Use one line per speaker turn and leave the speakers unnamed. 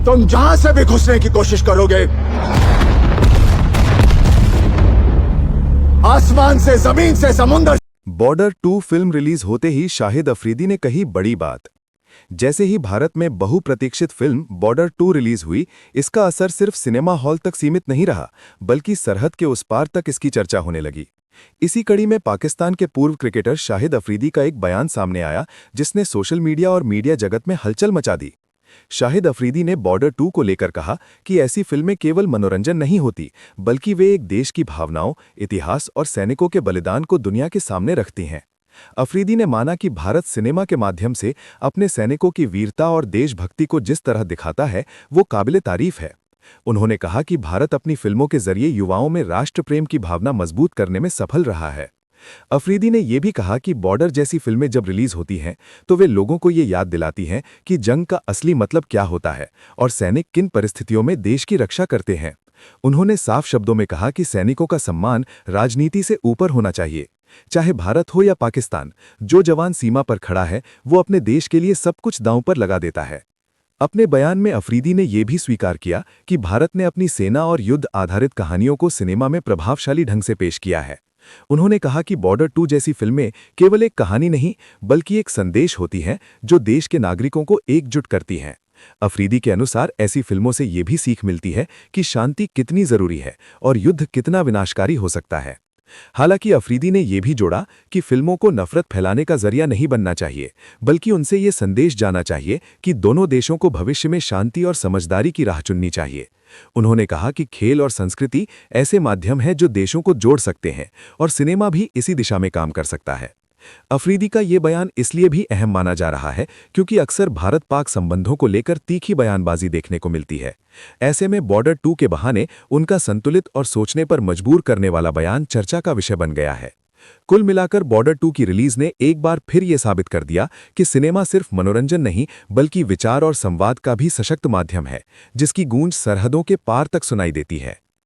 तुम जहां से भी घुसने की कोशिश करोगे, आसमान से, जमीन से, समुद्र।
बॉर्डर 2 फिल्म रिलीज होते ही शाहिद अफरीदी ने कही बड़ी बात। जैसे ही भारत में बहुप्रतीक्षित फिल्म बॉर्डर 2 रिलीज हुई, इसका असर सिर्फ सिनेमा हॉल तक सीमित नहीं रहा, बल्कि सरहद के उस पार तक इसकी चर्चा होने लगी। इसी कड़ी में पाकिस्तान के पूर्व क्रिकेटर शाहिद अफरीदी का एक बयान सामने आया, जिसने सोशल मीडिया और मीडिया जगत में हलचल मचा दी। शाहिद अफरीदी ने बॉर्डर 2 को लेकर कहा कि ऐसी फिल्में केवल मनोरंजन नहीं होती, बल्कि वे एक देश की भावनाओं, इतिहास और सैनिकों के बलिदान को दुनिया के सामने रखती हैं। अफरीदी ने माना कि भारत सिनेमा के माध्यम से अपने सैनिकों की वीरता और देशभक्ति को जिस तरह दिखाता है, वो काबिले तारीफ है। उन्होंने कहा कि भारत अपनी फिल्मों के जरिए युवाओं में राष्ट्र प्रेम की भावना मजबूत करने में सफल रहा है। अफरीदी ने यह भी कहा कि बॉर्डर जैसी फिल्में जब रिलीज होती हैं, तो वे लोगों को ये याद दिलाती हैं कि जंग का असली मतलब क्या होता है और सैनिक किन परिस्थितियों में देश की रक्षा करते हैं। उन्होंने साफ शब्दों में कहा कि सैनिकों का सम्मान राजनीति से ऊपर होना चाहिए। चाहे भारत हो या पाकिस्तान, जो जवान सीमा पर खड़ा है, वो अपने देश के लिए सब कुछ दांव पर लगा देता है। अपने बयान में अफरीदी ने यह भी स्वीकार किया कि भारत ने अपनी सेना और युद्ध आधारित कहानियों को सिनेमा में प्रभावशाली ढंग से पेश किया है। उन्होंने कहा कि बॉर्डर 2 जैसी फिल्में केवल एक कहानी नहीं, बल्कि एक संदेश होती हैं जो देश के नागरिकों को एकजुट करती हैं। अफरीदी के अनुसार ऐसी फिल्मों से ये भी सीख मिलती है कि शांति कितनी जरूरी है और युद्ध कितना विनाशकारी हो सकता है। हालांकि अफरीदी ने यह भी जोड़ा कि फिल्मों को नफरत फैलाने का जरिया नहीं बनना चाहिए, बल्कि उनसे ये संदेश जाना चाहिए कि दोनों देशों को भविष्य में शांति और समझदारी की राह चुननी चाहिए। उन्होंने कहा कि खेल और संस्कृति ऐसे माध्यम हैं जो देशों को जोड़ सकते हैं और सिनेमा भी इसी दिशा में काम कर सकता है। अफरीदी का ये बयान इसलिए भी अहम माना जा रहा है क्योंकि अक्सर भारत-पाक संबंधों को लेकर तीखी बयानबाजी देखने को मिलती है। ऐसे में बॉर्डर 2 के बहाने उनका संतुलित और सोचने पर मजबूर करने वाला बयान चर्चा का विषय बन गया है। कुल मिलाकर बॉर्डर 2 की रिलीज ने एक बार फिर ये साबित कर दिया कि सिनेमा सिर्फ मनोरंजन नहीं, बल्कि विचार और संवाद का भी सशक्त माध्यम है, जिसकी गूंज सरहदों के पार तक सुनाई देती है।